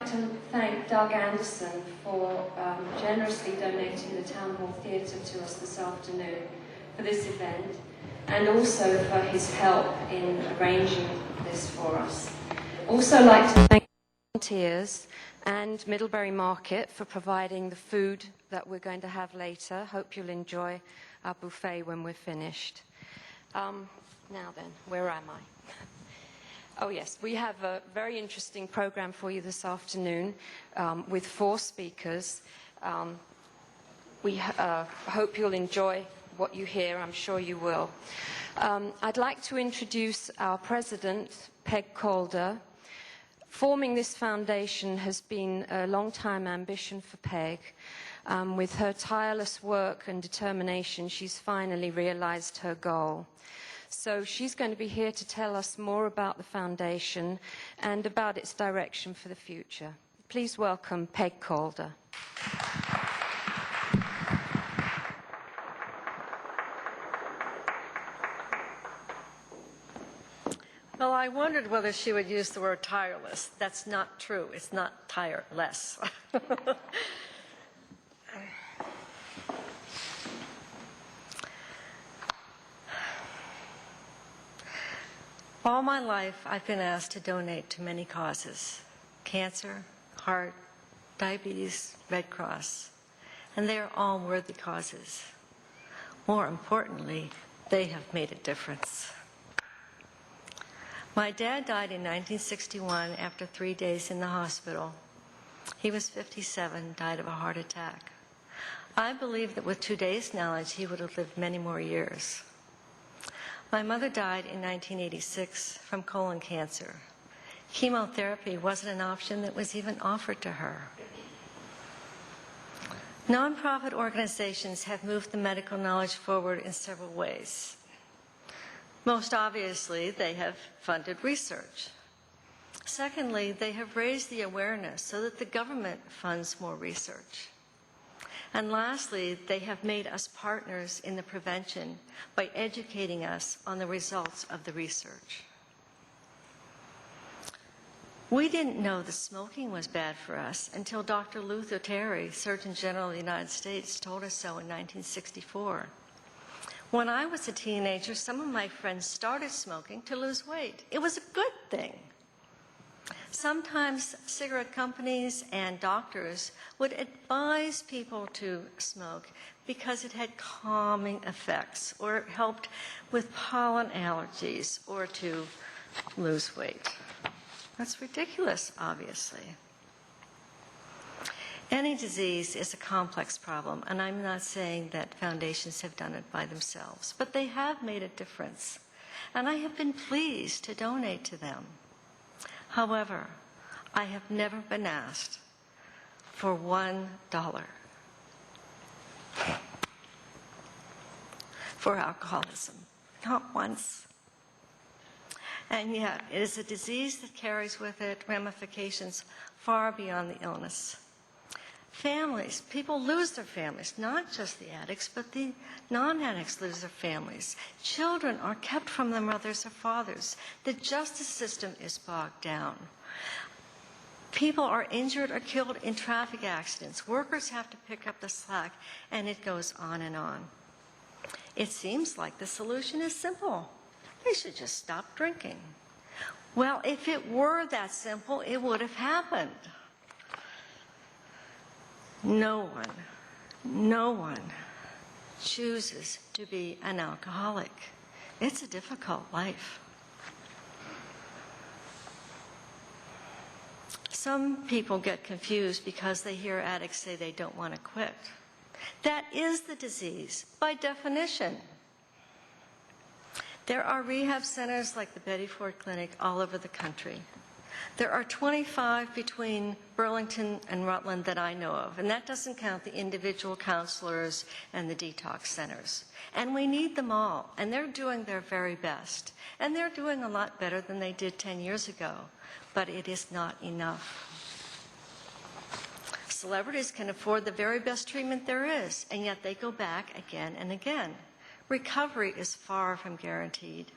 to thank Doug Anderson for generously donating the Town Hall Theatre to us this afternoon for this event, and also for his help in arranging this for us. Also like to thank volunteers and Middlebury Market for providing the food that we're going to have later. Hope you'll enjoy our buffet when we're finished. Now then, where am I? Oh yes, we have a very interesting program for you this afternoon with 4 speakers. We hope you'll enjoy what you hear. I'm sure you will. I'd like to introduce our president, Peg Calder. Forming this foundation has been a long-time ambition for Peg. With her tireless work and determination, she's finally realized her goal. So she's going to be here to tell us more about the foundation and about its direction for the future. Please welcome Peg Calder. Well, I wondered whether she would use the word tireless. That's not true. It's not tireless. All my life, I've been asked to donate to many causes: cancer, heart, diabetes, Red Cross, and they are all worthy causes. More importantly, they have made a difference. My dad died in 1961 after 3 days in the hospital. He was 57, died of a heart attack. I believe that with today's knowledge, he would have lived many more years. My mother died in 1986 from colon cancer. Chemotherapy wasn't an option that was even offered to her. Nonprofit organizations have moved the medical knowledge forward in several ways. Most obviously, they have funded research. Secondly, they have raised the awareness so that the government funds more research. And lastly, they have made us partners in the prevention by educating us on the results of the research. We didn't know that smoking was bad for us until Dr. Luther Terry, Surgeon General of the United States, told us so in 1964. When I was a teenager, some of my friends started smoking to lose weight. It was a good thing. Sometimes cigarette companies and doctors would advise people to smoke because it had calming effects, or it helped with pollen allergies, or to lose weight. That's ridiculous, obviously. Any disease is a complex problem, and I'm not saying that foundations have done it by themselves, but they have made a difference, and I have been pleased to donate to them. However, I have never been asked for $1 for alcoholism, not once. And yet, it is a disease that carries with it ramifications far beyond the illness. Families, people lose their families, not just the addicts, but the non-addicts lose their families. Children are kept from their mothers or fathers. The justice system is bogged down. People are injured or killed in traffic accidents. Workers have to pick up the slack, and it goes on and on. It seems like the solution is simple. They should just stop drinking. Well, if it were that simple, it would have happened. No one chooses to be an alcoholic. It's a difficult life. Some people get confused because they hear addicts say they don't want to quit. That is the disease, by definition. There are rehab centers like the Betty Ford Clinic all over the country. There are 25 between Burlington and Rutland that I know of, and that doesn't count the individual counselors and the detox centers. And we need them all, and they're doing their very best. And they're doing a lot better than they did 10 years ago, but it is not enough. Celebrities can afford the very best treatment there is, and yet they go back again and again. Recovery is far from guaranteed.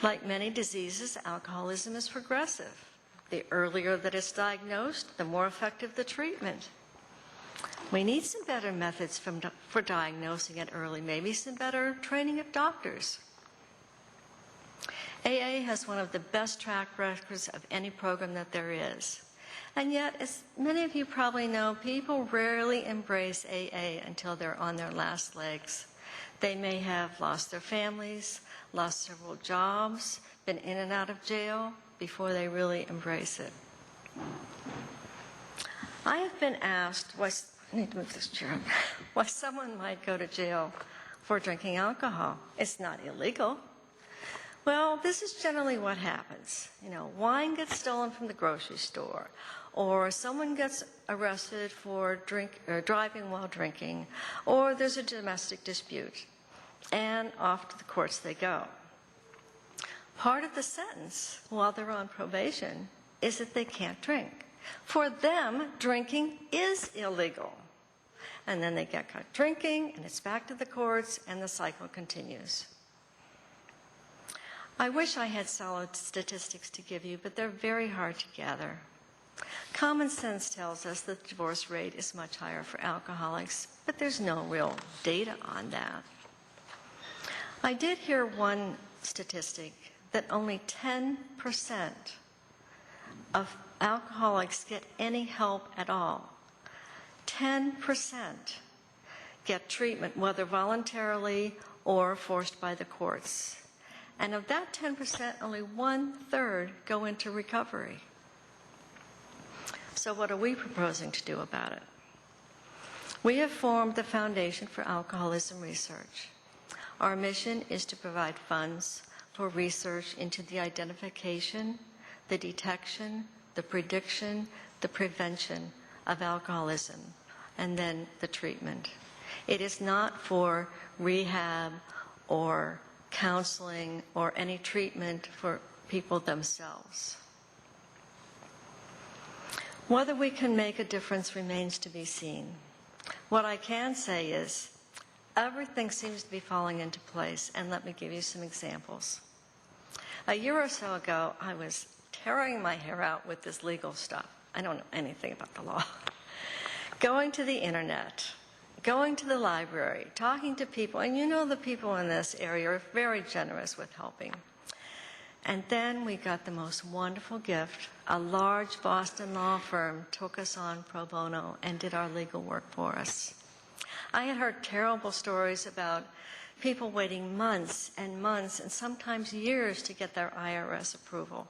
Like many diseases, alcoholism is progressive. The earlier that it's diagnosed, the more effective the treatment. We need some better methods for diagnosing it early, maybe some better training of doctors. AA has one of the best track records of any program that there is. And yet, as many of you probably know, people rarely embrace AA until they're on their last legs. They may have lost their families, lost several jobs, been in and out of jail before they really embrace it. I have been asked, I need to move this chair up, why someone might go to jail for drinking alcohol. It's not illegal. Well, this is generally what happens. You know, wine gets stolen from the grocery store, or someone gets arrested for driving while drinking, or there's a domestic dispute, and off to the courts they go. Part of the sentence, while they're on probation, is that they can't drink. For them, drinking is illegal. And then they get caught drinking, and it's back to the courts, and the cycle continues. I wish I had solid statistics to give you, but they're very hard to gather. Common sense tells us that the divorce rate is much higher for alcoholics, but there's no real data on that. I did hear one statistic that only 10% of alcoholics get any help at all. 10% get treatment, whether voluntarily or forced by the courts. And of that 10%, only 1/3 go into recovery. So what are we proposing to do about it? We have formed the Foundation for Alcoholism Research. Our mission is to provide funds for research into the identification, the detection, the prediction, the prevention of alcoholism, and then the treatment. It is not for rehab or counseling or any treatment for people themselves. Whether we can make a difference remains to be seen. What I can say is everything seems to be falling into place, and let me give you some examples. A year or so ago, I was tearing my hair out with this legal stuff. I don't know anything about the law. Going to the internet, going to the library, talking to people, and you know the people in this area are very generous with helping. And then we got the most wonderful gift. A large Boston law firm took us on pro bono and did our legal work for us. I had heard terrible stories about people waiting months and months and sometimes years to get their IRS approval.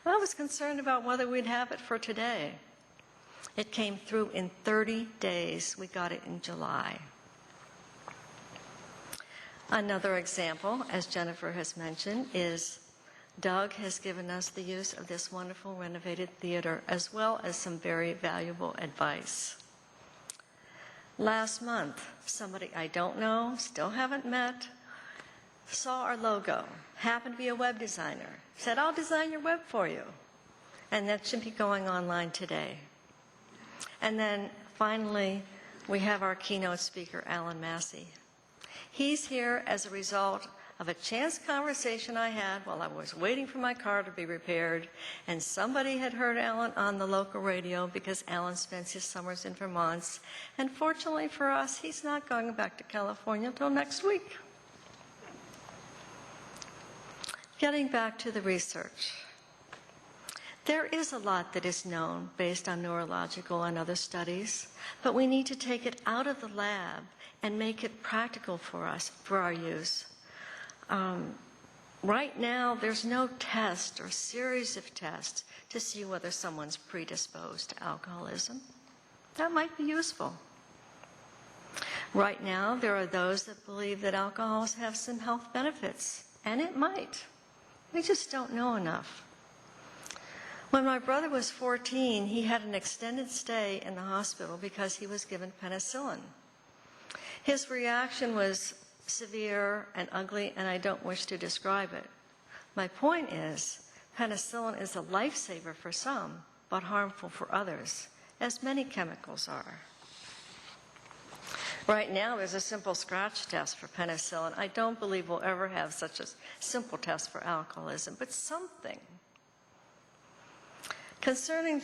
I was concerned about whether we'd have it for today. It came through in 30 days. We got it in July. Another example, as Jennifer has mentioned, is Doug has given us the use of this wonderful renovated theater as well as some very valuable advice. Last month, somebody I don't know, still haven't met, saw our logo, happened to be a web designer, said, "I'll design your web for you." And that should be going online today. And then finally, we have our keynote speaker, Alan Massey. He's here as a result of a chance conversation I had while I was waiting for my car to be repaired, and somebody had heard Alan on the local radio because Alan spends his summers in Vermont, and fortunately for us, he's not going back to California until next week. Getting back to the research. There is a lot that is known based on neurological and other studies, but we need to take it out of the lab and make it practical for us, for our use. Right now, there's no test or series of tests to see whether someone's predisposed to alcoholism. That might be useful. Right now, there are those that believe that alcohols have some health benefits, and it might. We just don't know enough. When my brother was 14, he had an extended stay in the hospital because he was given penicillin. His reaction was severe and ugly, and I don't wish to describe it. My point is, penicillin is a lifesaver for some, but harmful for others, as many chemicals are. Right now, there's a simple scratch test for penicillin. I don't believe we'll ever have such a simple test for alcoholism, but something. Concerning